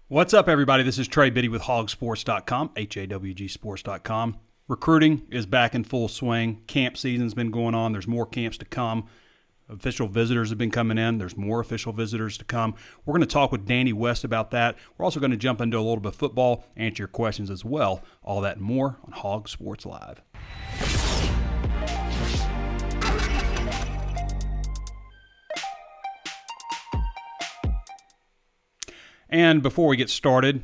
What's up, everybody? This is Trey Biddy with HawgSports.com, HAWGsports.com. Recruiting is back in full swing. Camp season's been going on. There's more camps to come. Official visitors have been coming in. There's more official visitors to come. We're going to talk with Danny West about that. We're also going to jump into a little bit of football, answer your questions as well. All that and more on Hog Sports Live. And before we get started,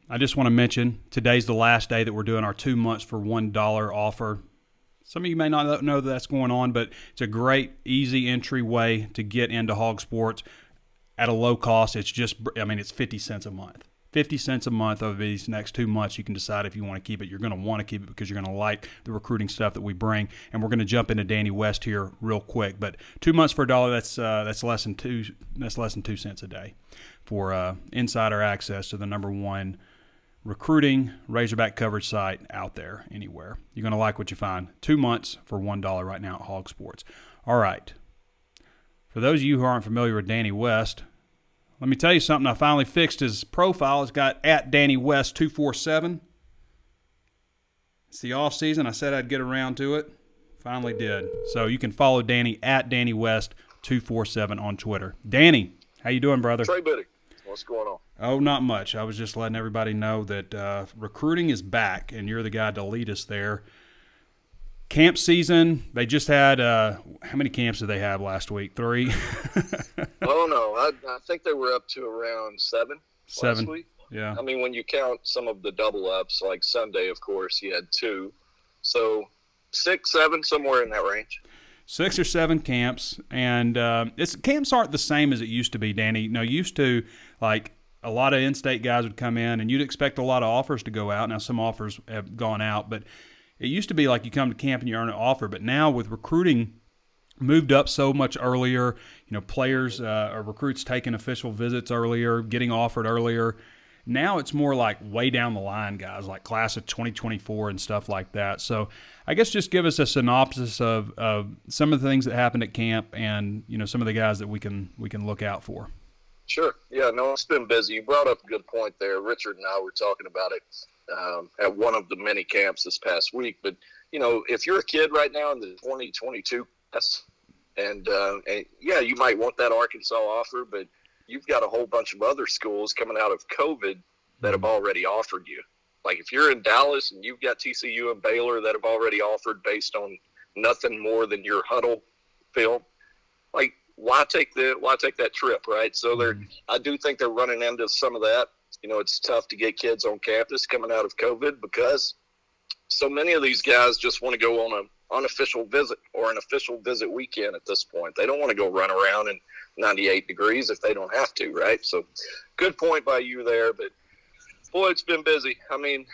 I just want to mention today's the last day that we're doing our 2 months for $1 offer. Some of you may not know that that's going on, but it's a great, easy entry way to get into Hog Sports at a low cost. It's just, it's 50 cents a month. 50 cents a month over these next 2 months. You can decide if you want to keep it. You're going to want to keep it because you're going to like the recruiting stuff that we bring. And we're going to jump into Danny West here real quick. But 2 months for $1, that's less than 2 cents a day for insider access to the number one recruiting Razorback coverage site out there anywhere. You're going to like what you find. 2 months for $1 right now at Hog Sports. All right. For those of you who aren't familiar with Danny West, let me tell you something. I finally fixed his profile. It's got at Danny West 247. It's the off season. I said I'd get around to it. Finally did. So you can follow Danny at Danny West 247 on Twitter. Danny, how you doing, brother? Trey Biddy, what's going on? Oh, not much. I was just letting everybody know that recruiting is back, and you're the guy to lead us there. Camp season, they just had, how many camps did they have last week? 3? Oh, no. I think they were up to around 7 last week. Yeah. I mean, when you count some of the double-ups, like Sunday, of course, you had 2. So 6, 7, somewhere in that range. 6 or 7 camps, and camps aren't the same as it used to be, Danny. Used to, like, a lot of in-state guys would come in, and you'd expect a lot of offers to go out. Now, some offers have gone out, but it used to be like you come to camp and you earn an offer. But now with recruiting moved up so much earlier, players or recruits taking official visits earlier, getting offered earlier. Now it's more like way down the line, guys, like class of 2024 and stuff like that. So I guess just give us a synopsis of some of the things that happened at camp and, some of the guys that we can look out for. Sure. Yeah, no, it's been busy. You brought up a good point there. Richard and I were talking about it at one of the many camps this past week. But, if you're a kid right now in the 2022 class, and you might want that Arkansas offer, but you've got a whole bunch of other schools coming out of COVID that have already offered you. Like if you're in Dallas and you've got TCU and Baylor that have already offered based on nothing more than your huddle film, like why take that trip, right? So I do think they're running into some of that. It's tough to get kids on campus coming out of COVID because so many of these guys just want to go on an unofficial visit or an official visit weekend at this point. They don't want to go run around in 98 degrees if they don't have to, right? So good point by you there, but boy, it's been busy. I mean,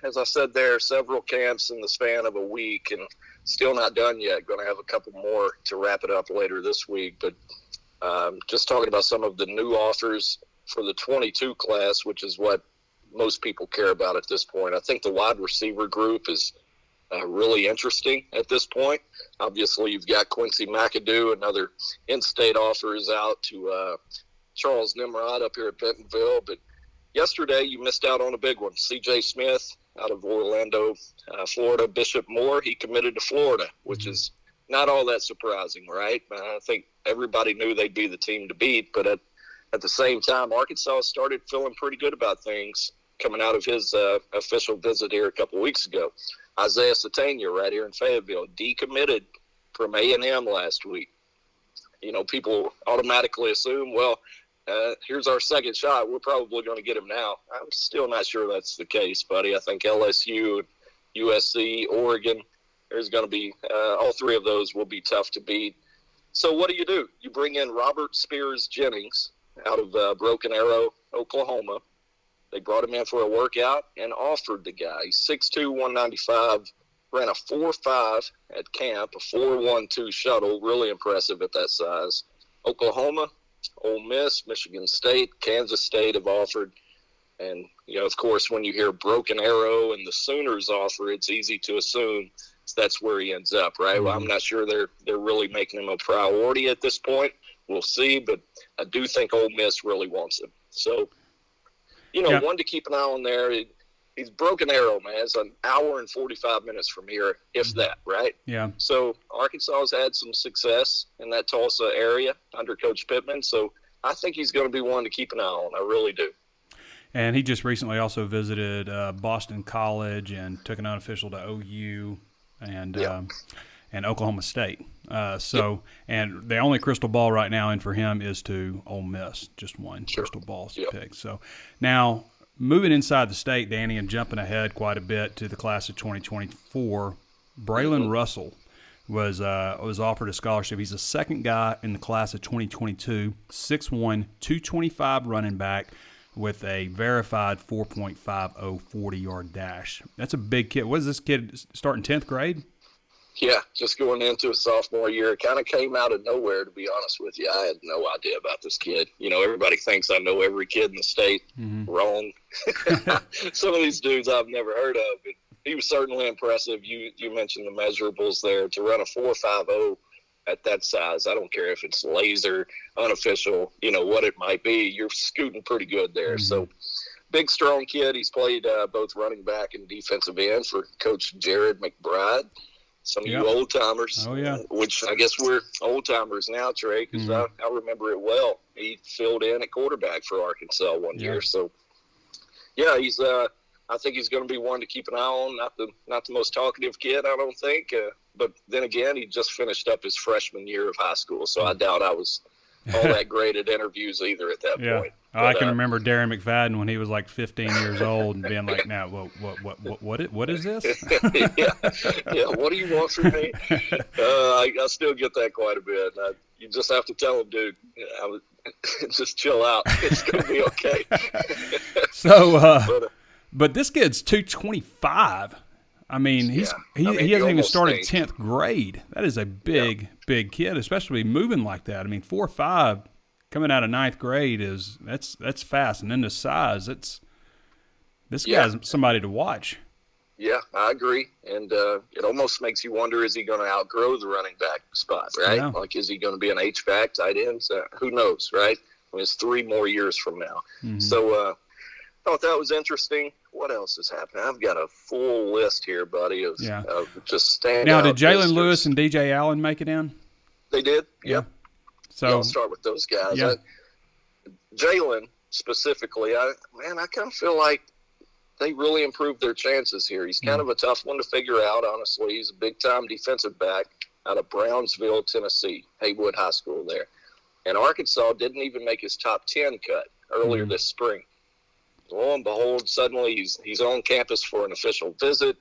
as I said there, several camps in the span of a week and still not done yet. Going to have a couple more to wrap it up later this week, but just talking about some of the new offers for the 22 class, which is what most people care about at this point. I think the wide receiver group is really interesting at this point. Obviously, you've got Quincy McAdoo, another in-state offer is out to Charles Nimrod up here at Bentonville. But yesterday, you missed out on a big one. C.J. Smith out of Orlando, Florida. Bishop Moore, he committed to Florida, which is not all that surprising, right? I think everybody knew they'd be the team to beat. But at the same time, Arkansas started feeling pretty good about things coming out of his official visit here a couple of weeks ago. Isaiah Satania right here in Fayetteville decommitted from A&M last week. People automatically assume, here's our second shot. We're probably going to get him now. I'm still not sure that's the case, buddy. I think LSU, USC, Oregon, there's going to be all 3 of those will be tough to beat. So what do? You bring in Robert Spears Jennings out of Broken Arrow, Oklahoma. They brought him in for a workout and offered the guy. He's 6'2", 195, ran a 4.5 at camp, a 4.12 shuttle, really impressive at that size. Oklahoma, Ole Miss, Michigan State, Kansas State have offered. And, of course, when you hear Broken Arrow and the Sooners offer, it's easy to assume that's where he ends up, right? Mm-hmm. Well, I'm not sure they're really making him a priority at this point. We'll see, but I do think Ole Miss really wants him. So One to keep an eye on there. He's Broken Arrow, man. It's an hour and 45 minutes from here, if that, right? Yeah. So Arkansas has had some success in that Tulsa area under Coach Pittman. So I think he's going to be one to keep an eye on. I really do. And he just recently also visited Boston College and took an unofficial to OU and Oklahoma State. And the only crystal ball right now in for him is to Ole Miss, just one crystal ball pick. So now moving inside the state, Danny, and jumping ahead quite a bit to the class of 2024, Braylon Russell was offered a scholarship. He's the second guy in the class of 2022, 6'1", 225 running back with a verified 4.50 40-yard dash. That's a big kid. What is this kid starting 10th grade? Yeah, just going into a sophomore year. It kind of came out of nowhere, to be honest with you. I had no idea about this kid. Everybody thinks I know every kid in the state. Wrong. Some of these dudes I've never heard of, but he was certainly impressive. You mentioned the measurables there. To run a 4.50 at that size, I don't care if it's laser, unofficial, what it might be, you're scooting pretty good there. So big, strong kid. He's played both running back and defensive end for Coach Jared McBride. Some of you old-timers, which I guess we're old-timers now, Trey, because I remember it well. He filled in at quarterback for Arkansas one year. So, he's I think he's going to be one to keep an eye on. Not the most talkative kid, I don't think. But then again, he just finished up his freshman year of high school, so I doubt I was all that great at interviews either at that point. But, I can remember Darren McFadden when he was like 15 years old and being like, "Now, what is this?" What do you want from me? I still get that quite a bit. You just have to tell him, dude, just chill out. It's going to be okay. But this kid's 225. I mean, he hasn't even started 10th grade. That is a big kid, especially moving like that. I mean, 4.5 coming out of 9th grade that's fast. And then the size, this guy's somebody to watch. Yeah, I agree. And it almost makes you wonder, is he going to outgrow the running back spot, right? Yeah. Like, is he going to be an H-back, tight end? Who knows, right? I mean, it's 3 more years from now. So I thought that was interesting. What else is happening? I've got a full list here, buddy, of just standing Now, out did Jalen visitors. Lewis and DJ Allen make it in? They did, yep. So I'll start with those guys. Yeah. Jalen, specifically, I kind of feel like they really improved their chances here. He's kind of a tough one to figure out, honestly. He's a big-time defensive back out of Brownsville, Tennessee, Haywood High School there. And Arkansas didn't even make his top 10 cut earlier this spring. Lo and behold, suddenly he's on campus for an official visit.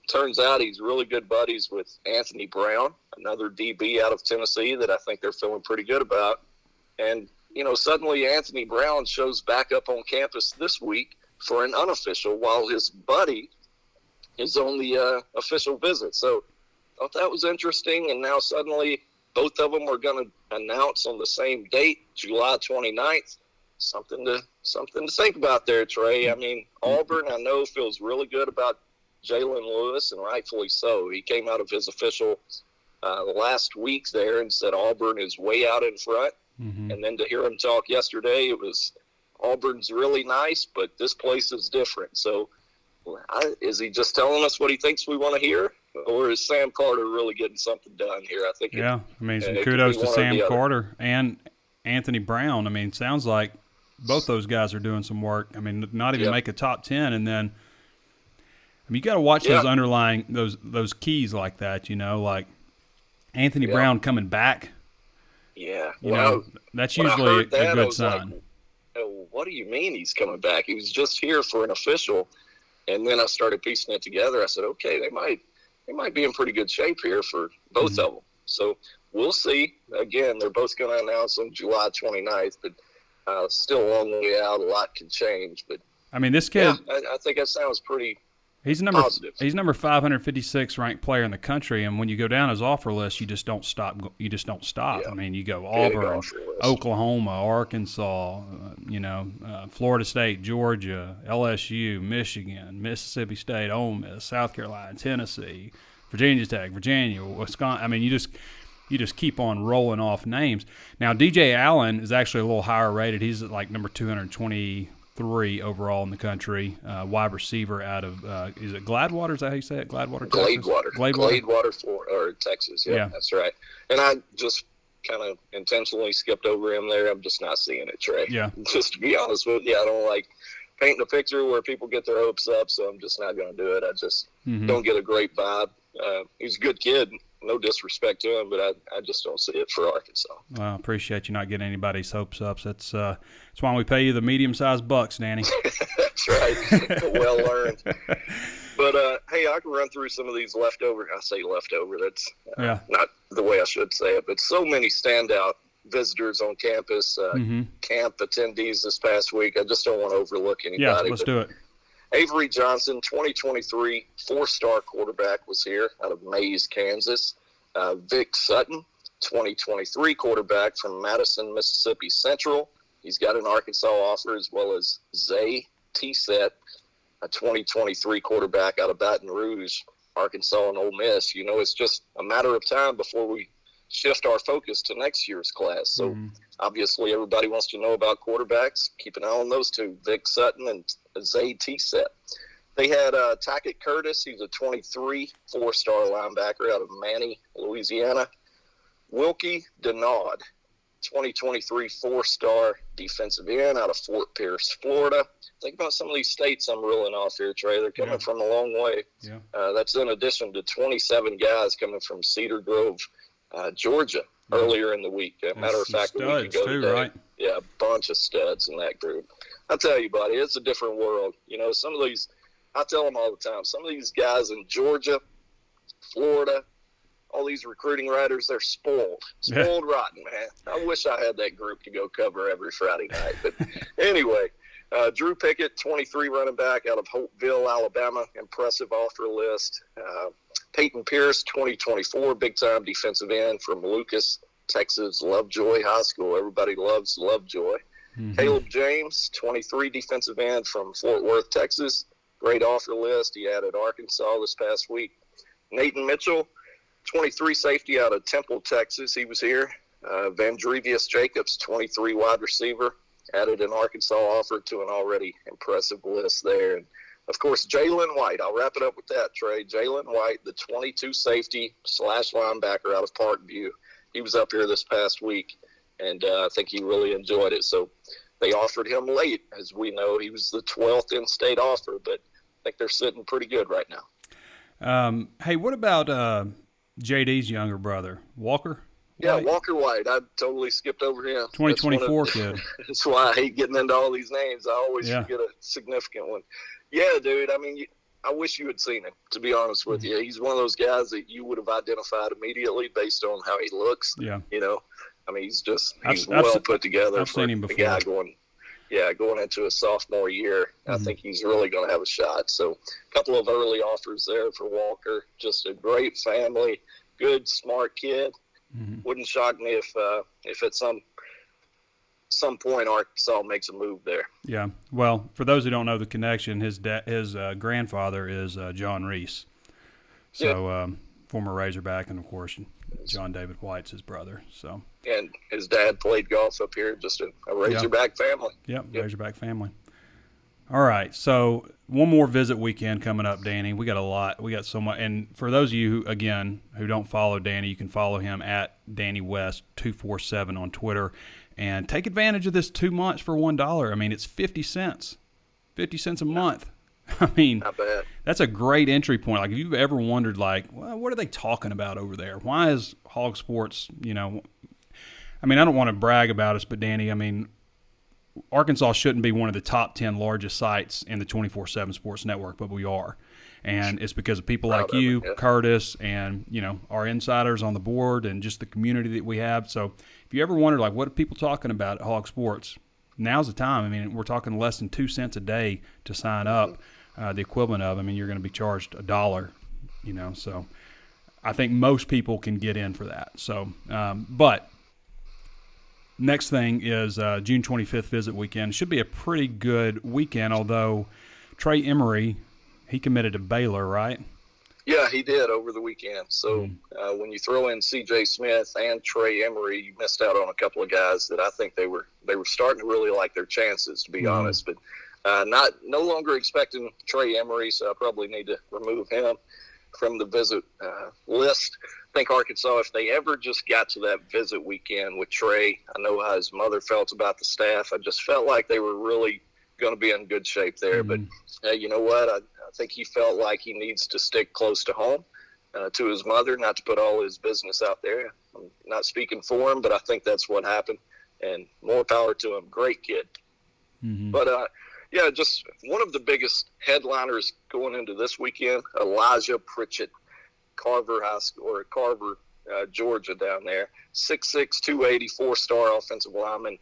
Turns out he's really good buddies with Anthony Brown, another DB out of Tennessee that I think they're feeling pretty good about. And, suddenly Anthony Brown shows back up on campus this week for an unofficial while his buddy is on the official visit. So I thought that was interesting. And now suddenly both of them are going to announce on the same date, July 29th. Something to think about there, Trey. I mean, Auburn, I know, feels really good about Jalen Lewis, and rightfully so. He came out of his official last week there and said Auburn is way out in front. And then to hear him talk yesterday, it was Auburn's really nice, but this place is different. So is he just telling us what he thinks we want to hear? Or is Sam Carter really getting something done here? I think. Some kudos to Sam Carter and Anthony Brown. I mean, sounds like both those guys are doing some work. I mean, not even make a top 10, and then you got to watch those underlying those keys like that. Like Anthony Brown coming back. Yeah, that's usually a good sign. Like, what do you mean he's coming back? He was just here for an official, and then I started piecing it together. I said, okay, they might be in pretty good shape here for both of them. So we'll see. Again, they're both going to announce on July 29th, but still a long way out. A lot can change. But I mean, this kid, I think that sounds pretty He's number 556 ranked player in the country, and when you go down his offer list, you just don't stop. Yeah. I mean, you go Auburn, Oklahoma, Arkansas, Florida State, Georgia, LSU, Michigan, Mississippi State, Ole Miss, South Carolina, Tennessee, Virginia Tech, Virginia, Wisconsin. I mean, you just keep on rolling off names. Now, DJ Allen is actually a little higher rated. He's at like number 223 3 overall in the country. Wide receiver out of is it Gladwater? Is that how you say it? Gladwater, Texas? Gladewater, Florida, or Texas. Yeah, that's right. And I just kind of intentionally skipped over him there. I'm just not seeing it, Trey. Yeah. Just to be honest with you, I don't like painting a picture where people get their hopes up, so I'm just not going to do it. I just don't get a great vibe. He's a good kid. No disrespect to him, but I just don't see it for Arkansas. Well, I appreciate you not getting anybody's hopes up. That's why we pay you the medium-sized bucks, Danny. That's right. Well earned. But, hey, I can run through some of these leftover. I say leftover. That's not the way I should say it. But so many standout visitors on campus, camp attendees this past week. I just don't want to overlook anybody. Yeah, let's do it. Avery Johnson, 2023 4-star quarterback, was here out of Mays, Kansas. Vic Sutton, 2023 quarterback from Madison, Mississippi Central. He's got an Arkansas offer, as well as Zay T-Set, a 2023 quarterback out of Baton Rouge, Arkansas and Ole Miss. You know, it's just a matter of time before we shift our focus to next year's class. So obviously everybody wants to know about quarterbacks. Keep an eye on those two, Vic Sutton and Zay T-Set. They had Tackett Curtis. He's a 23 4-star linebacker out of Manny, Louisiana. Wilkie Denaud, 2023 4-star defensive end out of Fort Pierce, Florida. Think about some of these states I'm reeling off here, Trey. They're coming from a long way. Yeah. That's in addition to 27 guys coming from Cedar Grove, Georgia, earlier in the week. Matter of fact, a week ago today. Right? Yeah, a bunch of studs in that group. I tell you, buddy, it's a different world. You know, some of these, I tell them all the time, some of these guys in Georgia, Florida, all these recruiting writers, they're spoiled rotten, man. I wish I had that group to go cover every Friday night. But anyway, Drew Pickett, 23 running back out of Hopeville, Alabama, impressive offer list. Peyton Pierce, 2024 big-time defensive end from Lucas, Texas, Lovejoy High School. Everybody loves Lovejoy. Caleb James, 23 defensive end from Fort Worth, Texas. Great offer list. He added Arkansas this past week. Nathan Mitchell, 23 safety out of Temple, Texas. He was here. Vandrevius Jacobs, 23 wide receiver. Added an Arkansas offer to an already impressive list there. And, of course, Jalen White. I'll wrap it up with that, Trey. Jalen White, the 22 safety / linebacker out of Parkview. He was up here this past week, and I think he really enjoyed it. So they offered him late. As we know, he was the 12th in-state offer, but I think they're sitting pretty good right now. Hey, what about JD's younger brother, Walker? Yeah, Walker White. I totally skipped over him. 2024 kid. That's why I hate getting into all these names. I always forget a significant one. Yeah, dude. I mean, I wish you had seen him, to be honest with you. He's one of those guys that you would have identified immediately based on how he looks. Yeah. You know, I mean, he's well put together. I've seen him before. The guy going into his sophomore year. I think he's really going to have a shot. So a couple of early offers there for Walker. Just a great family, good, smart kid. Wouldn't shock me if at some point Arkansas makes a move there. Yeah. Well, for those who don't know the connection, his grandfather is John Reese. So former Razorback, and of course John David White's his brother. So. And his dad played golf up here. Just a Razorback family. Yep, Razorback family. All right, so one more visit weekend coming up, Danny. We got a lot. We got so much. And for those of you, who don't follow Danny, you can follow him at DannyWest247 on Twitter. And take advantage of this 2 months for $1. I mean, it's 50 cents. 50 cents a month. I mean, not bad. That's a great entry point. Like, if you've ever wondered, like, well, what are they talking about over there? Why is HawgSports, I mean, I don't want to brag about us, but Danny, I mean, Arkansas shouldn't be one of the top 10 largest sites in the 24/7 Sports Network, but we are. And it's because of people like you, Curtis, and, our insiders on the board and just the community that we have. So if you ever wondered, like, what are people talking about at HawgSports, now's the time. I mean, we're talking less than 2 cents a day to sign up, the equivalent of, you're going to be charged $1, So I think most people can get in for that. So, but next thing is June 25th visit weekend. Should be a pretty good weekend, although Trey Emery, he committed to Baylor, right? Yeah, he did over the weekend. So when you throw in C.J. Smith and Trey Emery, you missed out on a couple of guys that I think they were starting to really like their chances, to be honest. But No longer expecting Trey Emery, so I probably need to remove him from the visit list. I think Arkansas, if they ever just got to that visit weekend with Trey, I know how his mother felt about the staff. I just felt like they were really going to be in good shape there. Mm-hmm. But you know what? I think he felt like he needs to stick close to home, to his mother, not to put all his business out there. I'm not speaking for him, but I think that's what happened. And more power to him. Great kid. Mm-hmm. But, yeah, just one of the biggest headliners going into this weekend, Elijah Pritchett, Carver High School, or Carver, Georgia down there. 6'6", 280, four-star offensive lineman,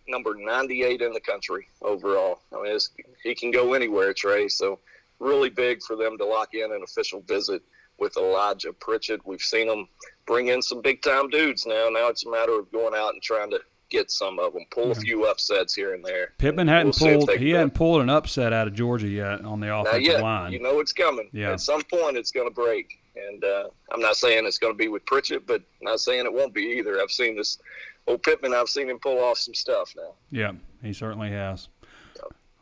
number 98 in the country overall. I mean, he can go anywhere, Trey, so really big for them to lock in an official visit with Elijah Pritchett. We've seen them bring in some big-time dudes now. Now it's a matter of going out and trying to get some of them, pull a few upsets here and there. Pittman hadn't pulled an upset out of Georgia yet on the offensive line. You know it's coming. Yeah. At some point it's going to break. And I'm not saying it's going to be with Pritchett, but I'm not saying it won't be either. I've seen this old Pittman. I've seen him pull off some stuff now. Yeah, he certainly has.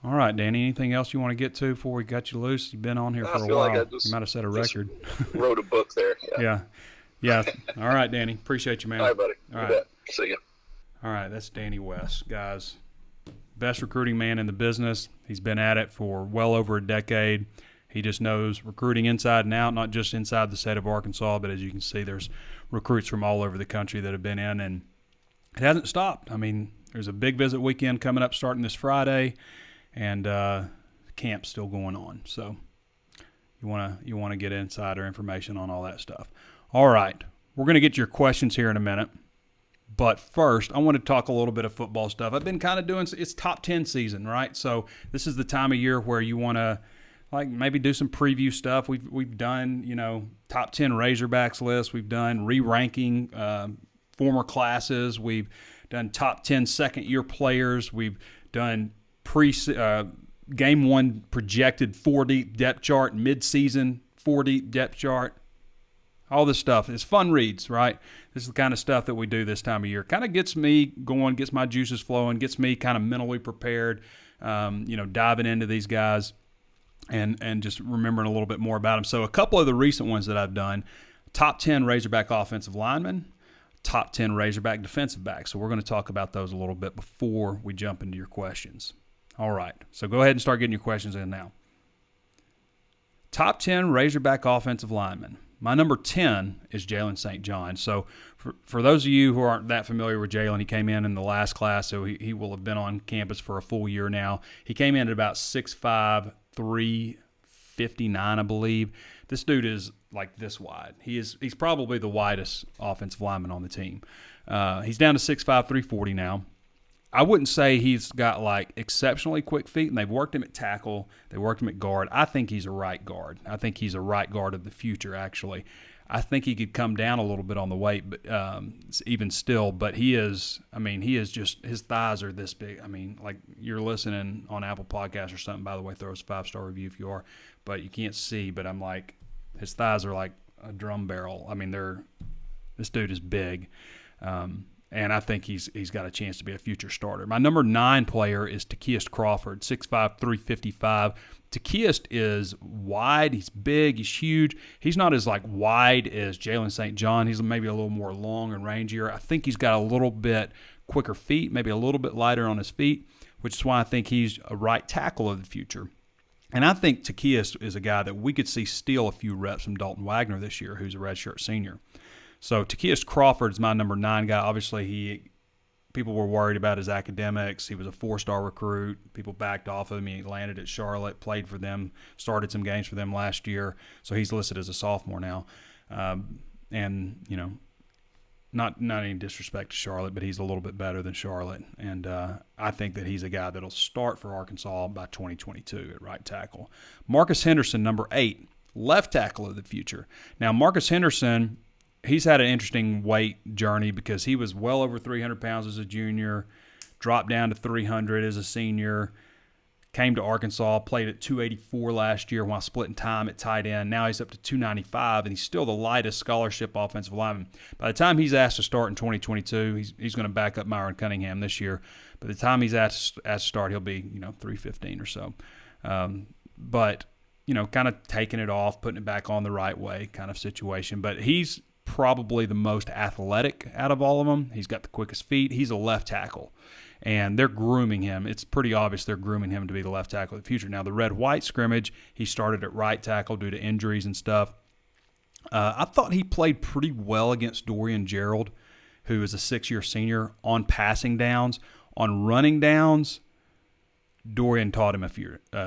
All right, Danny, anything else you want to get to before we got you loose? You've been on here for a while. Like you might have set a record. Wrote a book there. Yeah. All right, Danny. Appreciate you, man. All right, buddy. All right. See you. All right, that's Danny West, guys. Best recruiting man in the business. He's been at it for well over a decade. He just knows recruiting inside and out, not just inside the state of Arkansas, but as you can see, there's recruits from all over the country that have been in, and it hasn't stopped. I mean, there's a big visit weekend coming up starting this Friday, and camp's still going on. So you want to get insider information on all that stuff. All right, we're going to get to your questions here in a minute. But first, I want to talk a little bit of football stuff. I've been kind of doing – it's top 10 season, right? So this is the time of year where you want to like maybe do some preview stuff. We've done, top 10 Razorbacks lists. We've done re-ranking former classes. We've done top 10 second-year players. We've done game one projected 4-deep depth chart, mid-season 4-deep depth chart. All this stuff. It's fun reads, right? This is the kind of stuff that we do this time of year. Kind of gets me going, gets my juices flowing, gets me kind of mentally prepared, diving into these guys and just remembering a little bit more about them. So a couple of the recent ones that I've done, top 10 Razorback offensive linemen, top 10 Razorback defensive backs. So we're going to talk about those a little bit before we jump into your questions. All right. So go ahead and start getting your questions in now. Top 10 Razorback offensive linemen. My number 10 is Jalen St. John. So for those of you who aren't that familiar with Jalen, he came in the last class, so he will have been on campus for a full year now. He came in at about 6'5", 359, I believe. This dude is like this wide. He's probably the widest offensive lineman on the team. He's down to 6'5", 340 now. I wouldn't say he's got like exceptionally quick feet, and they've worked him at tackle. They worked him at guard. I think he's a right guard. I think he's a right guard of the future, actually. I think he could come down a little bit on the weight, but even still. But he is just, his thighs are this big. I mean, like you're listening on Apple Podcasts or something, by the way, throw us a 5-star review if you are. But you can't see, but I'm like, his thighs are like a drum barrel. I mean, this dude is big. And I think he's got a chance to be a future starter. My number 9 player is Takiest Crawford, 6'5", 355. Takiest is wide. He's big. He's huge. He's not as like wide as Jalen St. John. He's maybe a little more long and rangier. I think he's got a little bit quicker feet, maybe a little bit lighter on his feet, which is why I think he's a right tackle of the future. And I think Takiest is a guy that we could see steal a few reps from Dalton Wagner this year, who's a redshirt senior. So Takiest Crawford is my number 9 guy. Obviously, people were worried about his academics. He was a 4-star recruit. People backed off of him. He landed at Charlotte, played for them, started some games for them last year. So he's listed as a sophomore now. Not any disrespect to Charlotte, but he's a little bit better than Charlotte. And I think that he's a guy that'll start for Arkansas by 2022 at right tackle. Marcus Henderson, number 8, left tackle of the future. Now, Marcus Henderson, he's had an interesting weight journey because he was well over 300 pounds as a junior, dropped down to 300 as a senior, came to Arkansas, played at 284 last year while splitting time at tight end. Now he's up to 295, and he's still the lightest scholarship offensive lineman. By the time he's asked to start in 2022, he's going to back up Myron Cunningham this year. By the time he's asked to start, he'll be 315 or so. But kind of taking it off, putting it back on the right way kind of situation. But he's probably the most athletic out of all of them. He's got the quickest feet. He's a left tackle. And they're grooming him. It's pretty obvious they're grooming him to be the left tackle of the future. Now, the red-white scrimmage, he started at right tackle due to injuries and stuff. I thought he played pretty well against Dorian Gerald, who is a 6-year senior, on passing downs. On running downs, Dorian taught him a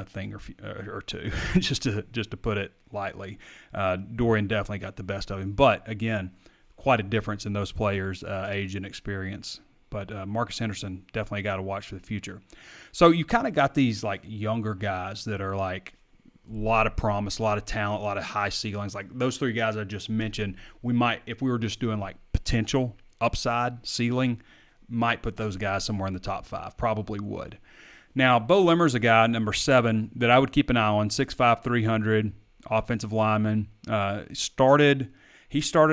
thing or two, just to put it lightly. Dorian definitely got the best of him. But, again, quite a difference in those players' age and experience. But Marcus Henderson definitely got to watch for the future. So you kind of got these like younger guys that are like a lot of promise, a lot of talent, a lot of high ceilings. Like those three guys I just mentioned, we might, if we were just doing like potential, upside, ceiling, might put those guys somewhere in the top 5. Probably would. Now, Bo Limmer's a guy, number 7, that I would keep an eye on, 6'5", 300, offensive lineman. He started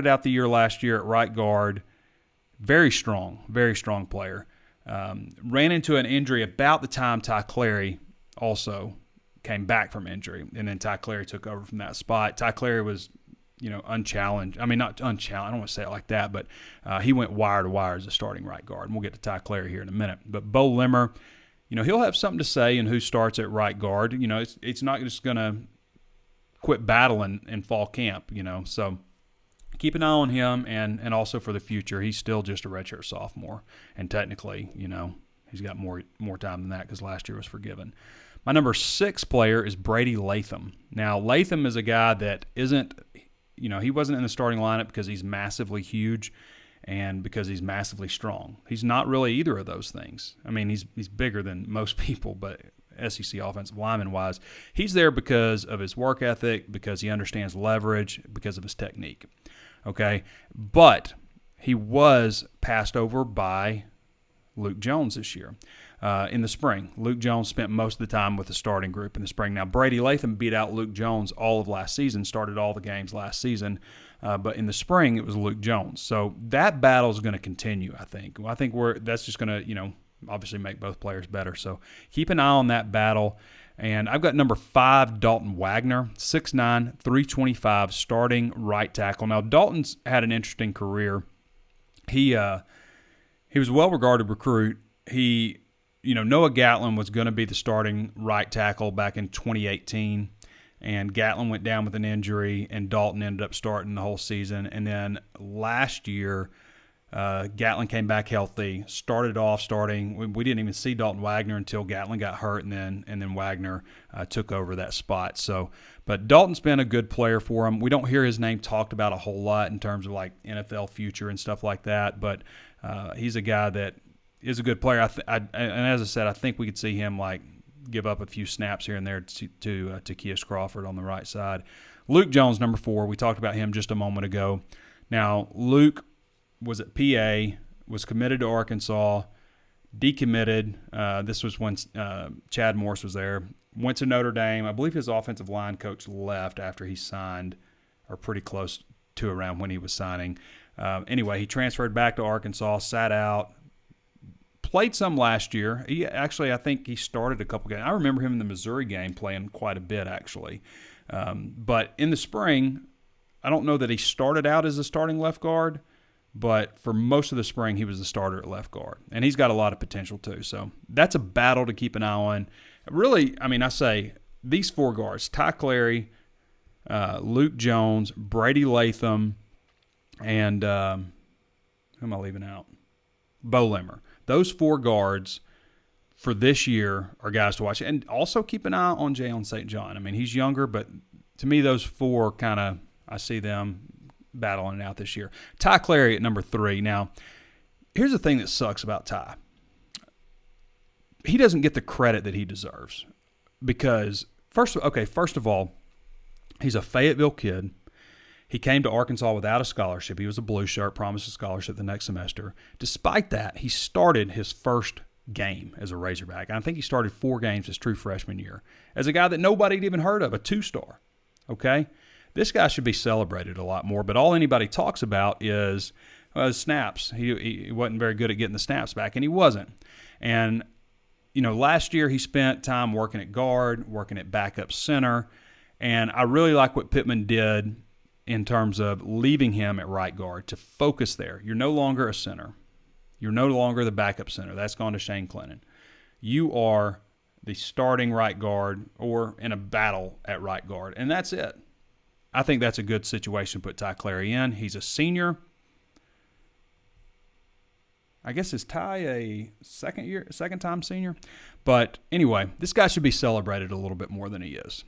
out the year last year at right guard. Very strong player. Ran into an injury about the time Ty Clary also came back from injury, and then Ty Clary took over from that spot. Ty Clary was, unchallenged. I mean, not unchallenged. I don't want to say it like that, but he went wire to wire as a starting right guard, and we'll get to Ty Clary here in a minute. But Bo Limmer, he'll have something to say in who starts at right guard. It's not just going to quit battling in fall camp, so keep an eye on him, and also for the future. He's still just a redshirt sophomore, and technically, he's got more time than that because last year was forgiven. My number 6 player is Brady Latham. Now, Latham is a guy that isn't, he wasn't in the starting lineup because he's massively huge and because he's massively strong. He's not really either of those things. I mean, he's bigger than most people, but SEC offensive lineman-wise, he's there because of his work ethic, because he understands leverage, because of his technique. Okay, but he was passed over by Luke Jones this year in the spring. Luke Jones spent most of the time with the starting group in the spring. Now, Brady Latham beat out Luke Jones all of last season, started all the games last season, but in the spring it was Luke Jones. So that battle is going to continue, I think. I think that's just going to, obviously make both players better. So keep an eye on that battle. And I've got number 5, Dalton Wagner, 6'9", 325, starting right tackle. Now, Dalton's had an interesting career. He was a well-regarded recruit. Noah Gatlin was going to be the starting right tackle back in 2018, and Gatlin went down with an injury, and Dalton ended up starting the whole season. And then last year, Gatlin came back healthy, started off starting. We didn't even see Dalton Wagner until Gatlin got hurt, and then Wagner took over that spot. So, but Dalton's been a good player for him. We don't hear his name talked about a whole lot in terms of like NFL future and stuff like that, but he's a guy that is a good player. And as I said, I think we could see him like give up a few snaps here and there to Keis Crawford on the right side. Luke Jones, number 4. We talked about him just a moment ago. Now, Luke was at PA, was committed to Arkansas, decommitted. This was when Chad Morris was there. Went to Notre Dame. I believe his offensive line coach left after he signed, or pretty close to around when he was signing. Anyway, he transferred back to Arkansas, sat out, played some last year. I think he started a couple games. I remember him in the Missouri game playing quite a bit, actually. But in the spring, I don't know that he started out as a starting left guard, but for most of the spring, he was the starter at left guard. And he's got a lot of potential, too. So that's a battle to keep an eye on. Really, I say these 4 guards, Ty Clary, Luke Jones, Brady Latham, and who am I leaving out? Bo Limmer. Those 4 guards for this year are guys to watch. And also keep an eye on Jalen St. John. He's younger, but to me, those 4 I see them battling it out this year. Ty Clary at number 3. Now, here's the thing that sucks about Ty. He doesn't get the credit that he deserves because, first of all, he's a Fayetteville kid. He came to Arkansas without a scholarship. He was a blue shirt, promised a scholarship the next semester. Despite that, he started his first game as a Razorback. And I think he started 4 games his true freshman year as a guy that nobody had even heard of, a 2-star. Okay? This guy should be celebrated a lot more, but all anybody talks about is snaps. He wasn't very good at getting the snaps back, and he wasn't. And, last year he spent time working at guard, working at backup center, and I really like what Pittman did in terms of leaving him at right guard to focus there. You're no longer a center. You're no longer the backup center. That's gone to Shane Clennon. You are the starting right guard or in a battle at right guard, and that's it. I think that's a good situation to put Ty Clary in. He's a senior. I guess is Ty a second-time senior? But anyway, this guy should be celebrated a little bit more than he is.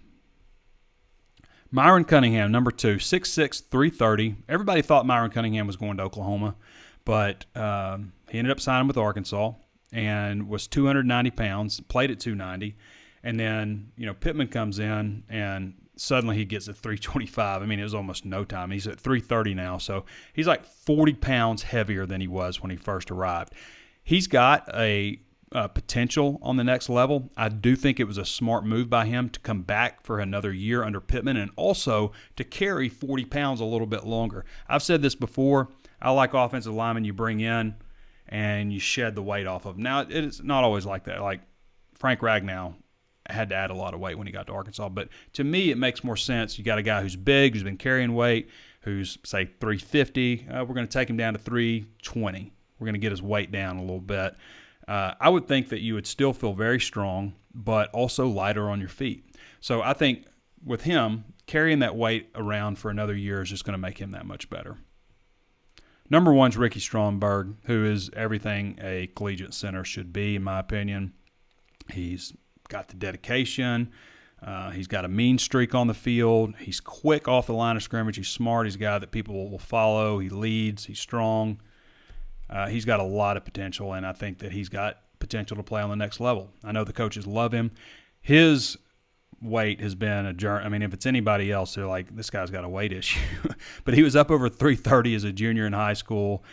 Myron Cunningham, number 2, 6'6", 330. Everybody thought Myron Cunningham was going to Oklahoma, but he ended up signing with Arkansas and was 290 pounds, played at 290. And then, Pittman comes in and suddenly he gets at 325. I mean, it was almost no time. He's at 330 now, so he's like 40 pounds heavier than he was when he first arrived. He's got a potential on the next level. I do think it was a smart move by him to come back for another year under Pittman and also to carry 40 pounds a little bit longer. I've said this before. I like offensive linemen you bring in and you shed the weight off of them. Now, it's not always like that. Like Frank Ragnow had to add a lot of weight when he got to Arkansas. But to me, it makes more sense. You got a guy who's big, who's been carrying weight, who's, say, 350. We're going to take him down to 320. We're going to get his weight down a little bit. I would think that you would still feel very strong, but also lighter on your feet. So I think with him, carrying that weight around for another year is just going to make him that much better. Number 1 is Ricky Stromberg, who is everything a collegiate center should be, in my opinion. He's got the dedication. He's got a mean streak on the field. He's quick off the line of scrimmage. He's smart. He's a guy that people will follow. He leads. He's strong. He's got a lot of potential, and I think that he's got potential to play on the next level. I know the coaches love him. His weight has been a journey. I mean, if it's anybody else, they're like, this guy's got a weight issue. But he was up over 330 as a junior in high school.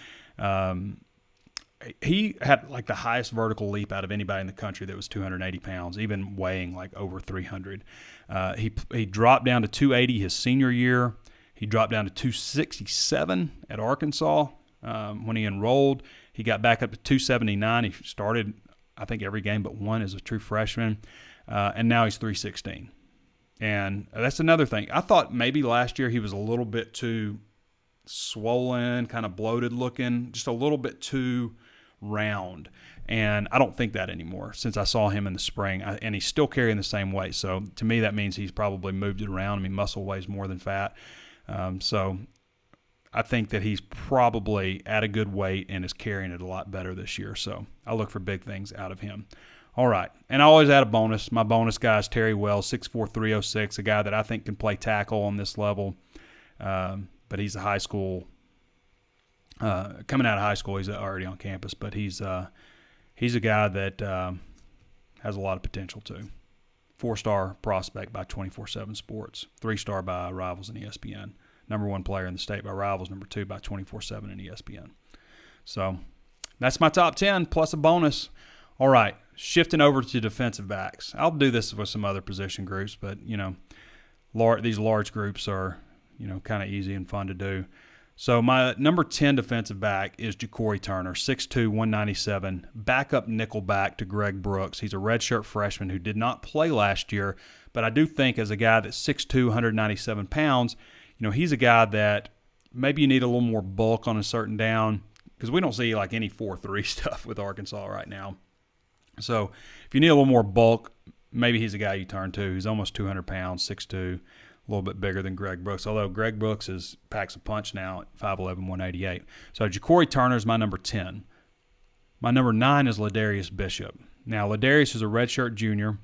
He had like the highest vertical leap out of anybody in the country that was 280 pounds, even weighing like over 300. He dropped down to 280 his senior year. He dropped down to 267 at Arkansas when he enrolled. He got back up to 279. He started, I think, every game but one as a true freshman, and now he's 316. And that's another thing. I thought maybe last year he was a little bit too swollen, kind of bloated looking, just a little bit too round. And I don't think that anymore since I saw him in the spring. And he's still carrying the same weight. So to me, that means he's probably moved it around. I mean, muscle weighs more than fat. So I think that he's probably at a good weight and is carrying it a lot better this year. So I look for big things out of him. All right. And I always add a bonus. My bonus guy is Terry Wells, 6'4", 306, a guy that I think can play tackle on this level. But he's a high school coming out of high school. He's already on campus, but he's a guy that has a lot of potential too. 4-star prospect by 24/7 Sports, 3-star by Rivals and ESPN, number 1 player in the state by Rivals, number 2 by 24/7 and ESPN. So that's my top 10 plus a bonus. All right, shifting over to defensive backs. I'll do this with some other position groups, but these large groups are kind of easy and fun to do. So my number 10 defensive back is Ja'Cory Turner, 6'2", 197, backup nickelback to Greg Brooks. He's a redshirt freshman who did not play last year, but I do think as a guy that's 6'2", 197 pounds, he's a guy that maybe you need a little more bulk on a certain down because we don't see like any 4-3 stuff with Arkansas right now. So if you need a little more bulk, maybe he's a guy you turn to. He's almost 200 pounds, 6'2", a little bit bigger than Greg Brooks, although Greg Brooks packs a punch now at 5'11", 188. So Ja'Cory Turner is my number 10. My number 9 is Ladarius Bishop. Now, Ladarius is a redshirt junior,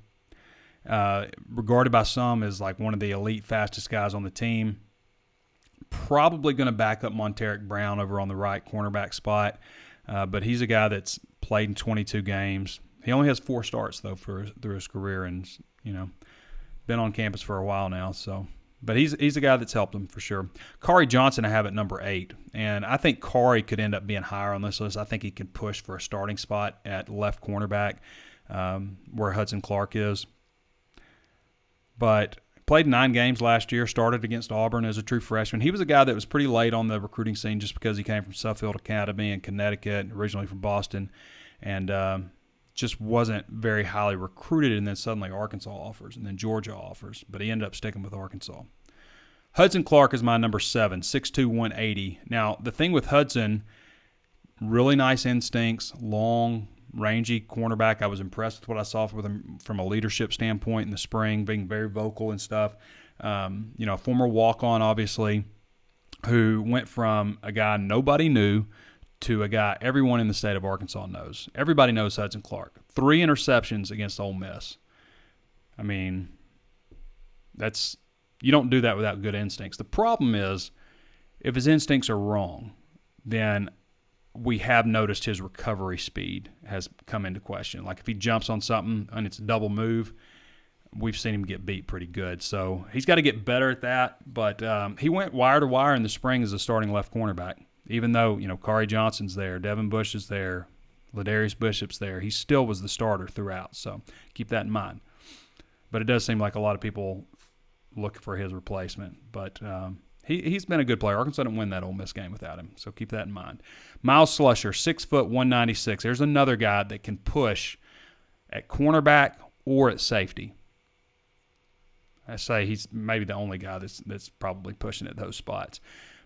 regarded by some as like one of the elite fastest guys on the team. Probably going to back up Monteric Brown over on the right cornerback spot, but he's a guy that's played in 22 games. He only has 4 starts, though, through his career and, been on campus for a while now. So, But he's a guy that's helped him for sure. Kari Johnson I have at number 8, and I think Kari could end up being higher on this list. I think he can push for a starting spot at left cornerback where Hudson Clark is. But played 9 games last year, started against Auburn as a true freshman. He was a guy that was pretty late on the recruiting scene just because he came from Suffield Academy in Connecticut, originally from Boston, and just wasn't very highly recruited, and then suddenly Arkansas offers, and then Georgia offers, but he ended up sticking with Arkansas. Hudson Clark is my number 7, 6'2", 180. Now, the thing with Hudson, really nice instincts, long, rangy cornerback. I was impressed with what I saw with him from a leadership standpoint in the spring, being very vocal and stuff. Former walk-on, obviously, who went from a guy nobody knew to a guy everyone in the state of Arkansas knows. Everybody knows Hudson Clark. 3 interceptions against Ole Miss. I mean, you don't do that without good instincts. The problem is, if his instincts are wrong, then we have noticed his recovery speed has come into question. Like if he jumps on something and it's a double move, we've seen him get beat pretty good. So he's got to get better at that. But he went wire to wire in the spring as a starting left cornerback. Even though, Kari Johnson's there, Devin Bush is there, Ladarius Bishop's there, he still was the starter throughout. So keep that in mind. But it does seem like a lot of people look for his replacement. But he's been a good player. Arkansas didn't win that Ole Miss game without him, so keep that in mind. Miles Slusher, 6', 196. There's another guy that can push at cornerback or at safety. I say he's maybe the only guy that's probably pushing at those spots.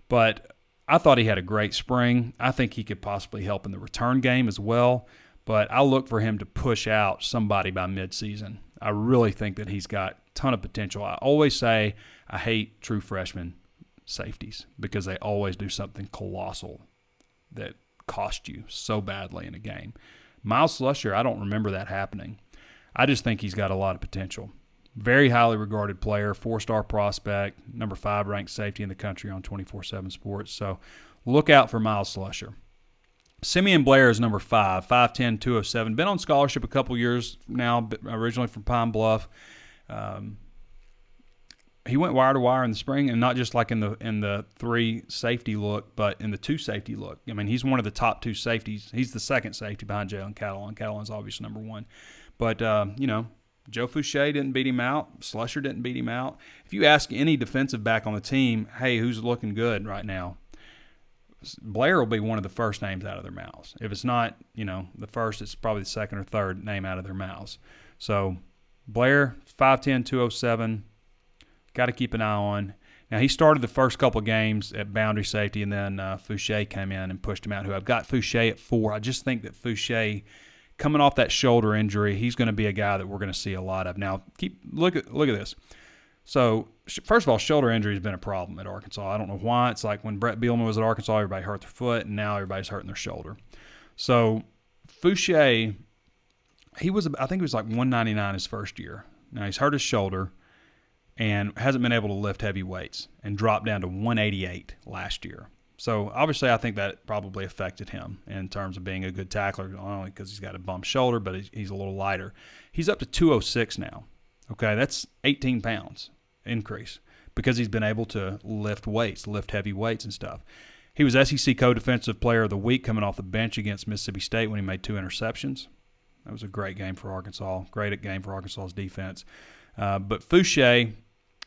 But I thought he had a great spring. I think he could possibly help in the return game as well. But I look for him to push out somebody by midseason. I really think that he's got a ton of potential. I always say I hate true freshmen safeties because they always do something colossal that cost you so badly in a game. Miles Slusher, I don't remember that happening. I just think he's got a lot of potential. Very highly regarded player, 4-star prospect, number 5 ranked safety in the country on 24/7 Sports. So look out for Miles Slusher. Simeon Blair is number 5, 5'10", 207. Been on scholarship a couple years now, originally from Pine Bluff. He went wire to wire in the spring, and not just like in the 3 safety look, but in the 2 safety look. I mean, he's one of the top 2 safeties. He's the second safety behind Jalen Catalon. Catalon's obviously number 1. But, Joe Fouché didn't beat him out. Slusher didn't beat him out. If you ask any defensive back on the team, hey, who's looking good right now, Blair will be one of the first names out of their mouths. If it's not, the first, it's probably the second or third name out of their mouths. So Blair, 5'10", 207. Got to keep an eye on. Now, he started the first couple of games at boundary safety, and then Fouché came in and pushed him out, who I've got Fouché at 4. I just think that Fouché, coming off that shoulder injury, he's going to be a guy that we're going to see a lot of. Now, look at this. So, first of all, shoulder injury has been a problem at Arkansas. I don't know why. It's like when Brett Bielema was at Arkansas, everybody hurt their foot, and now everybody's hurting their shoulder. So, Fouché, I think he was like 199 his first year. Now, he's hurt his shoulder and hasn't been able to lift heavy weights and dropped down to 188 last year. So, obviously, I think that probably affected him in terms of being a good tackler, not only because he's got a bump shoulder, but he's a little lighter. He's up to 206 now. Okay, that's 18 pounds increase because he's been able to lift heavy weights and stuff. He was SEC Co-Defensive Player of the Week coming off the bench against Mississippi State when he made 2 interceptions. That was a great game for Arkansas, great game for Arkansas's defense. But Fouché,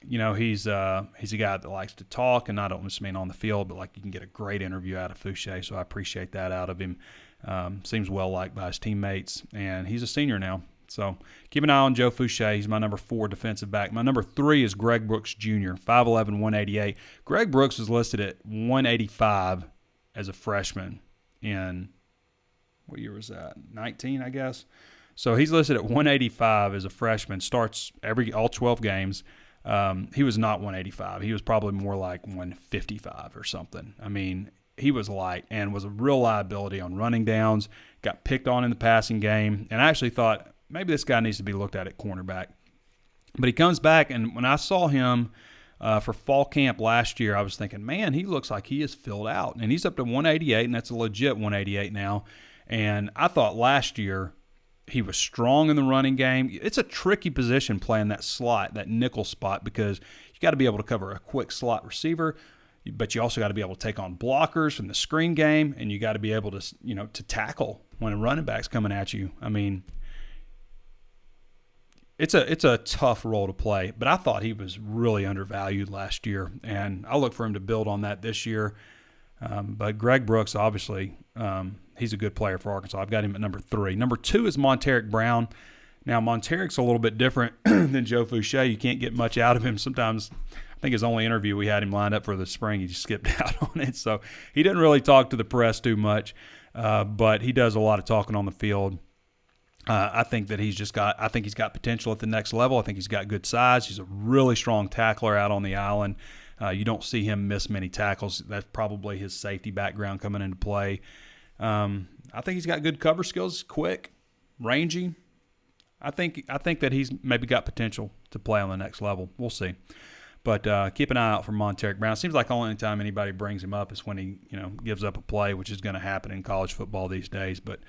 he's a guy that likes to talk, and I don't just mean on the field, but like you can get a great interview out of Fouché, so I appreciate that out of him. Seems well-liked by his teammates, and he's a senior now. So keep an eye on Joe Fouché. He's my number 4 defensive back. My number 3 is Greg Brooks Jr., 5'11", 188. Greg Brooks was listed at 185 as a freshman in, what year was that? 19, I guess. So he's listed at 185 as a freshman, starts all 12 games. He was not 185. He was probably more like 155 or something. I mean, he was light and was a real liability on running downs, got picked on in the passing game, and I actually thought maybe this guy needs to be looked at cornerback. But he comes back, and when I saw him for fall camp last year, I was thinking, man, he looks like he is filled out. And he's up to 188, and that's a legit 188 now. And I thought last year he was strong in the running game. It's a tricky position playing that slot, that nickel spot, because you got to be able to cover a quick slot receiver, but you also got to be able to take on blockers from the screen game, and you got to be able to, to tackle when a running back's coming at you. I mean, it's a tough role to play, but I thought he was really undervalued last year, and I look for him to build on that this year. But Greg Brooks, obviously, he's a good player for Arkansas. I've got him at number 3. Number 2 is Monteric Brown. Now, Monteric's a little bit different than Joe Fouché. You can't get much out of him. Sometimes, I think his only interview we had him lined up for the spring, he just skipped out on it. So he didn't really talk to the press too much, but he does a lot of talking on the field. I think that he's got potential at the next level. I think he's got good size. He's a really strong tackler out on the island. You don't see him miss many tackles. That's probably his safety background coming into play. I think he's got good cover skills, quick, rangy. I think that he's maybe got potential to play on the next level. We'll see. But keep an eye out for Monteric Brown. It seems like the only time anybody brings him up is when he gives up a play, which is going to happen in college football these days. But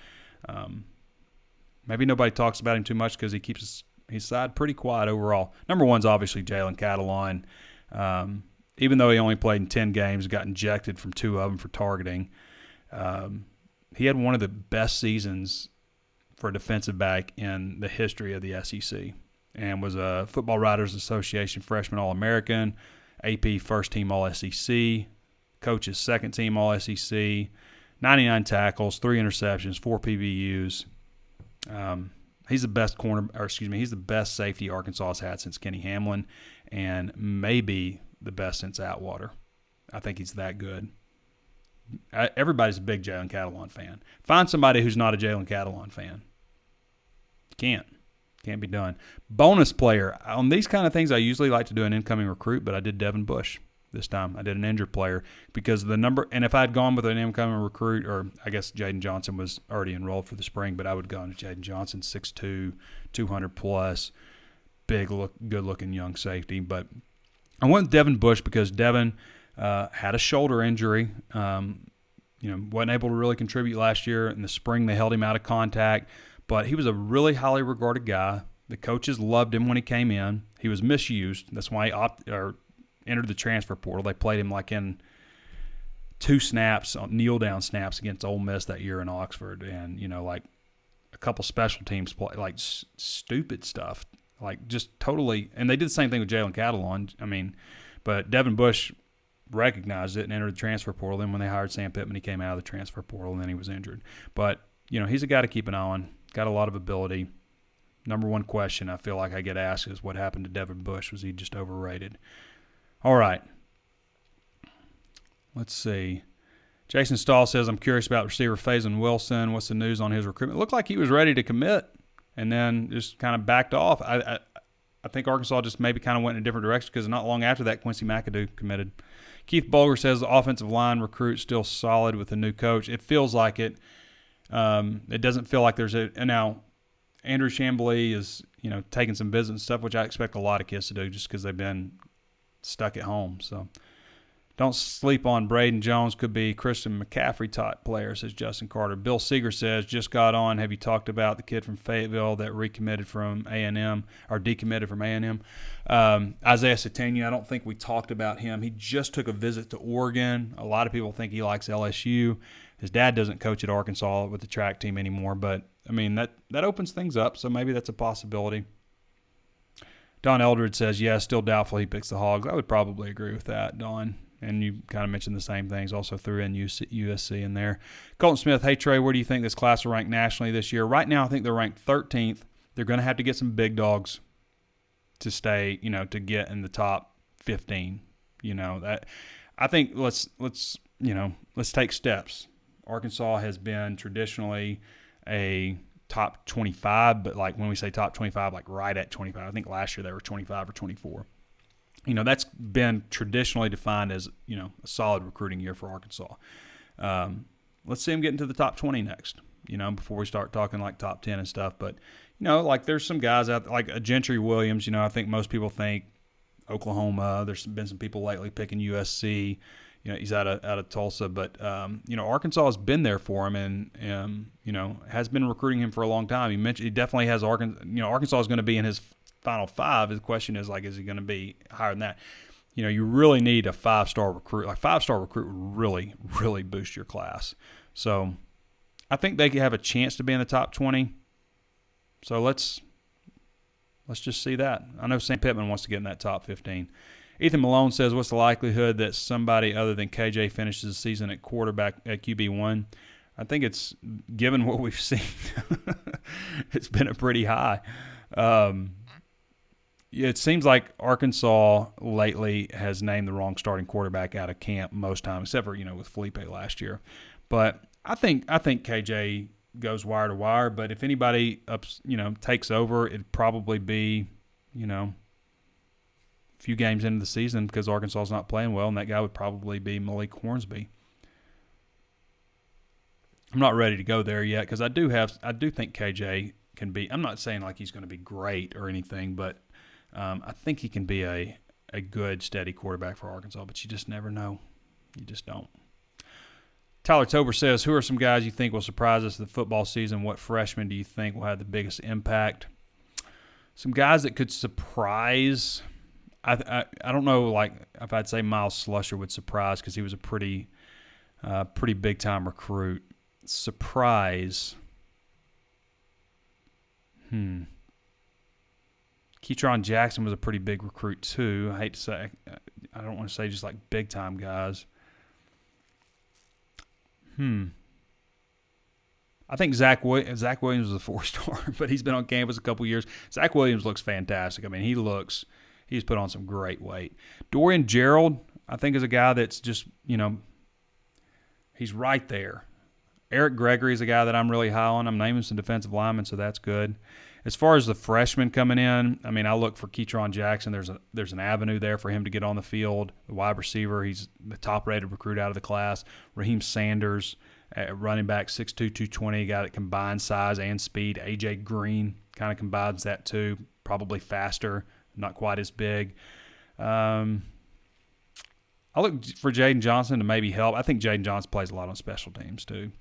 maybe nobody talks about him too much because he keeps his side pretty quiet overall. Number 1's obviously Jalen Catalon. Even though he only played in 10 games, got injected from 2 of them for targeting. He had one of the best seasons for a defensive back in the history of the SEC, and was a Football Writers Association freshman All-American, AP first-team All-SEC, coach's second-team All-SEC, 99 tackles, 3 interceptions, 4 PBUs. He's the best safety Arkansas has had since Kenny Hamlin, and maybe the best since Atwater. I think he's that good. Everybody's a big Jalen Catalon fan. Find somebody who's not a Jalen Catalon fan. Can't be done. Bonus player. On these kind of things, I usually like to do an incoming recruit, but I did Devin Bush this time. I did an injured player because the number, and if I had gone with an incoming recruit, or I guess Jaden Johnson was already enrolled for the spring, but I would have gone to Jaden Johnson, 6'2", 200 plus, good looking young safety. But I went with Devin Bush because Devin had a shoulder injury. Wasn't able to really contribute last year. In the spring, they held him out of contact, but he was a really highly regarded guy. The coaches loved him when he came in. He was misused. That's why he entered the transfer portal. They played him like in 2 snaps, kneel-down snaps against Ole Miss that year in Oxford, and like a couple special teams play, like stupid stuff, like just totally. And they did the same thing with Jalen Catalon. But Devin Bush recognized it and entered the transfer portal. Then when they hired Sam Pittman, he came out of the transfer portal, and then he was injured. But he's a guy to keep an eye on. Got a lot of ability. Number 1 question I feel like I get asked is what happened to Devin Bush? Was he just overrated? All right. Let's see. Jason Stahl says, I'm curious about receiver Faison Wilson. What's the news on his recruitment? It looked like he was ready to commit and then just kind of backed off. I think Arkansas just maybe kind of went in a different direction because not long after that, Quincy McAdoo committed. Keith Bolger says the offensive line recruit still solid with the new coach. It feels like it. It doesn't feel like there's now Andrew Chamblee is, taking some visits and stuff, which I expect a lot of kids to do just because they've been stuck at home. So don't sleep on Braden Jones. Could be Christian McCaffrey type player, says Justin Carter. Bill Seeger says, just got on. Have you talked about the kid from Fayetteville that recommitted from A&M or decommitted from A&M? Isaiah Satania, I don't think we talked about him. He just took a visit to Oregon. A lot of people think he likes LSU. His dad doesn't coach at Arkansas with the track team anymore, but, that opens things up, so maybe that's a possibility. Don Eldred says, still doubtful he picks the Hogs. I would probably agree with that, Don. And you kind of mentioned the same things. Also threw in USC in there. Colton Smith, hey, Trey, where do you think this class will rank nationally this year? Right now, I think they're ranked 13th. They're going to have to get some big dogs to stay, to get in the top 15. I think let's take steps. Arkansas has been traditionally a top 25, but like when we say top 25, like right at 25. I think last year they were 25 or 24. That's been traditionally defined as, a solid recruiting year for Arkansas. Let's see them get into the top 20 next, before we start talking like top 10 and stuff. But, like there's some guys out there, like a Gentry Williams, I think most people think Oklahoma. There's been some people lately picking USC. He's out of Tulsa. But, Arkansas has been there for him and has been recruiting him for a long time. He definitely has Arkansas. Arkansas is going to be in his Final Five. The question is, like, is he going to be higher than that? You really need a 5-star recruit. Like, 5-star recruit would really, really boost your class. So I think they could have a chance to be in the top 20. So let's just see that. I know Sam Pittman wants to get in that top 15. Ethan Malone says, what's the likelihood that somebody other than KJ finishes the season at quarterback at QB1? I think it's, given what we've seen, it's been a pretty high. It seems like Arkansas lately has named the wrong starting quarterback out of camp most times, except for, with Felipe last year. But I think KJ goes wire to wire. But if anybody takes over, it'd probably be, a few games into the season because Arkansas's not playing well, and that guy would probably be Malik Hornsby. I'm not ready to go there yet because I do think KJ can be. I'm not saying like he's going to be great or anything, but I think he can be a good, steady quarterback for Arkansas. But you just never know. You just don't. Tyler Tober says, who are some guys you think will surprise us the football season? What freshmen do you think will have the biggest impact? Some guys that could surprise. I don't know, like if I'd say Miles Slusher would surprise because he was a pretty big time recruit. Surprise. Keytron Jackson was a pretty big recruit too. I hate to say, I don't want to say just like big time guys. I think Zach Williams was a 4-star, but he's been on campus a couple years. Zach Williams looks fantastic. I mean, he's put on some great weight. Dorian Gerald, I think, is a guy that's just, he's right there. Eric Gregory is a guy that I'm really high on. I'm naming some defensive linemen, so that's good. As far as the freshmen coming in, I mean, I look for Keytron Jackson. There's an avenue there for him to get on the field. The wide receiver, he's the top-rated recruit out of the class. Raheem Sanders, running back, 6'2", 220, a guy that combines size and speed. A.J. Green kind of combines that too, probably faster, not quite as big. I look for Jaden Johnson to maybe help. I think Jaden Johnson plays a lot on special teams too.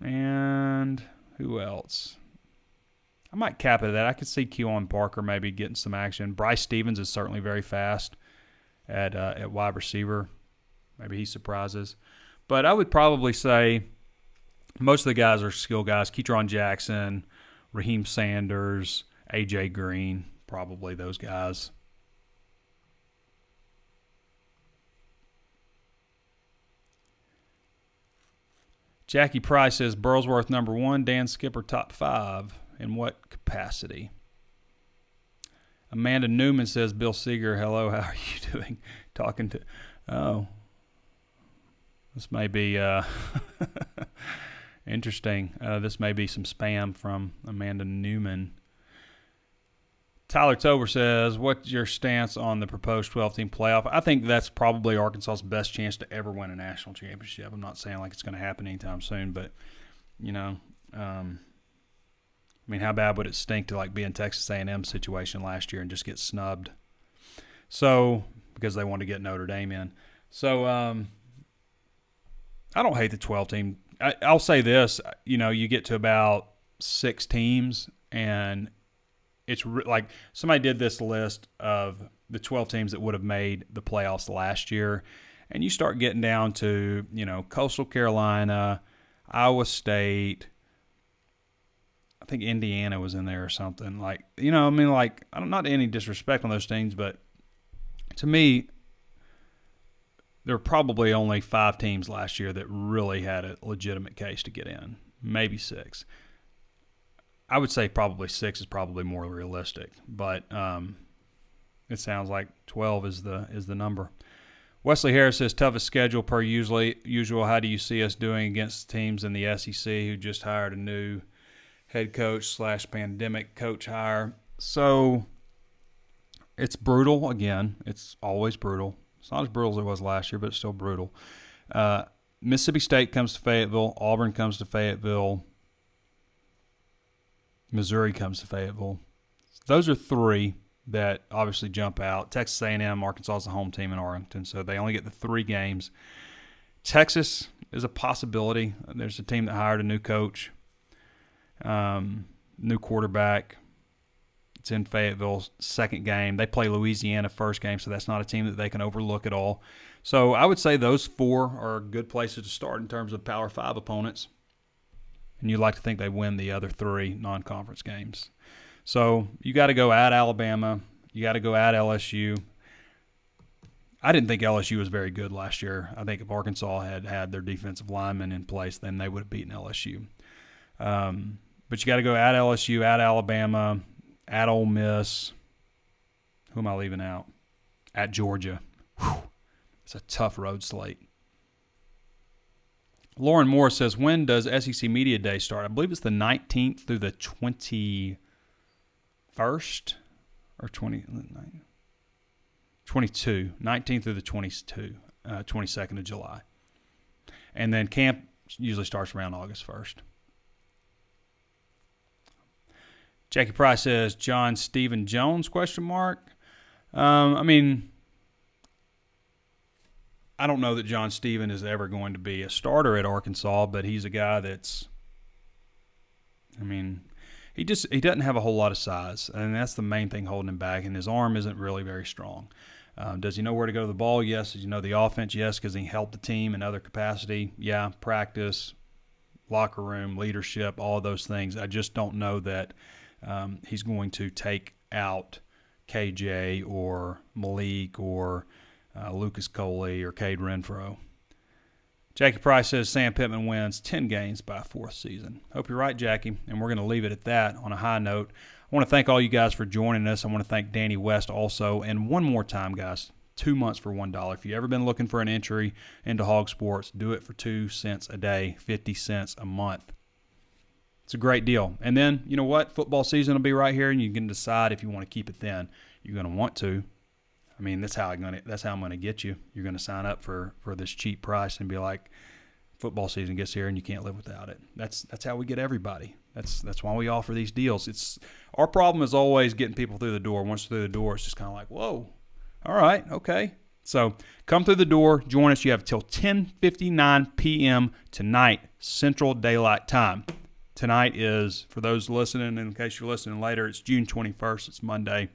And who else? I might cap it at that. I could see Keon Parker maybe getting some action. Bryce Stevens is certainly very fast at wide receiver. Maybe he surprises. But I would probably say most of the guys are skill guys. Keytron Jackson, Raheem Sanders, A.J. Green, probably those guys. Jackie Price says Burlsworth number 1, Dan Skipper top 5. In what capacity? Amanda Newman says Bill Seeger, hello, how are you doing? This may be interesting. This may be some spam from Amanda Newman. Tyler Tober says, what's your stance on the proposed 12-team playoff? I think that's probably Arkansas's best chance to ever win a national championship. I'm not saying like it's going to happen anytime soon, but, how bad would it stink to like be in Texas A&M situation last year and just get snubbed? So, because they wanted to get Notre Dame in. So, I don't hate the 12-team. I'll say this, you get to about 6 teams and it's like somebody did this list of the 12 teams that would have made the playoffs last year, and you start getting down to, Coastal Carolina, Iowa State, I think Indiana was in there or something. Not any disrespect on those teams, but to me, there were probably only 5 teams last year that really had a legitimate case to get in, maybe 6. I would say probably 6 is probably more realistic, but it sounds like 12 is the number. Wesley Harris says toughest schedule per usual. How do you see us doing against teams in the SEC who just hired a new head coach / pandemic coach hire? So it's brutal again. It's always brutal. It's not as brutal as it was last year, but it's still brutal. Mississippi State comes to Fayetteville. Auburn comes to Fayetteville. Missouri comes to Fayetteville. Those are 3 that obviously jump out. Texas A&M, Arkansas is the home team in Arlington, so they only get the 3 games. Texas is a possibility. There's a team that hired a new coach, new quarterback. It's in Fayetteville, second game. They play Louisiana first game, so that's not a team that they can overlook at all. So I would say those 4 are good places to start in terms of Power 5 opponents. And you'd like to think they win the other 3 non-conference games. So you got to go at Alabama. You got to go at LSU. I didn't think LSU was very good last year. I think if Arkansas had had their defensive linemen in place, then they would have beaten LSU. But you got to go at LSU, at Alabama, at Ole Miss. Who am I leaving out? At Georgia. Whew. It's a tough road slate. Lauren Moore says, when does SEC Media Day start? I believe it's the 19th through the 21st or 22. 19th through the 22nd of July. And then camp usually starts around August 1st. Jackie Price says, John Stephen Jones, ? I don't know that John Stephen is ever going to be a starter at Arkansas, but he's a guy that's, he doesn't have a whole lot of size, and that's the main thing holding him back, and his arm isn't really very strong. Does he know where to go to the ball? Yes. Does he know the offense? Yes, because he helped the team in other capacity. Yeah, practice, locker room, leadership, all of those things. I just don't know that he's going to take out KJ or Malik or Lucas Coley or Cade Renfro. Jackie Price says Sam Pittman wins 10 games by 4th season. Hope you're right, Jackie, and we're going to leave it at that on a high note. I want to thank all you guys for joining us. I want to thank Danny West also. And one more time, guys, 2 months for $1. If you've ever been looking for an entry into HawgSports, do it for 2 cents a day, 50 cents a month. It's a great deal. And then, you know what? Football season will be right here, and you can decide if you want to keep it then. You're going to want to. That's how I'm going to get you. You're going to sign up for this cheap price and be like, football season gets here and you can't live without it. That's how we get everybody. That's why we offer these deals. It's our problem is always getting people through the door. Once through the door, it's just kind of like, whoa, all right, okay. So come through the door, join us. You have till 10:59 p.m. tonight, Central Daylight Time. Tonight is, for those listening, in case you're listening later, it's June 21st. It's Monday,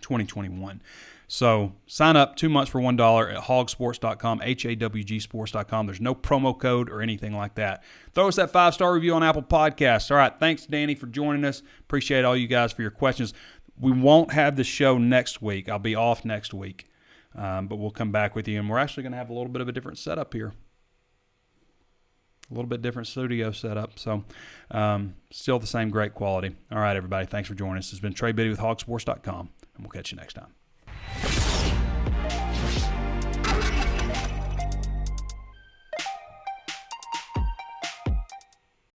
2021. So sign up 2 months for $1 at HawgSports.com, HawgSports.com. There's no promo code or anything like that. Throw us that 5-star review on Apple Podcasts. All right, thanks, Danny, for joining us. Appreciate all you guys for your questions. We won't have the show next week. I'll be off next week, but we'll come back with you. And we're actually going to have a little bit of a different setup here. A little bit different studio setup. So still the same great quality. All right, everybody, thanks for joining us. This has been Trey Biddy with HawgSports.com, and we'll catch you next time.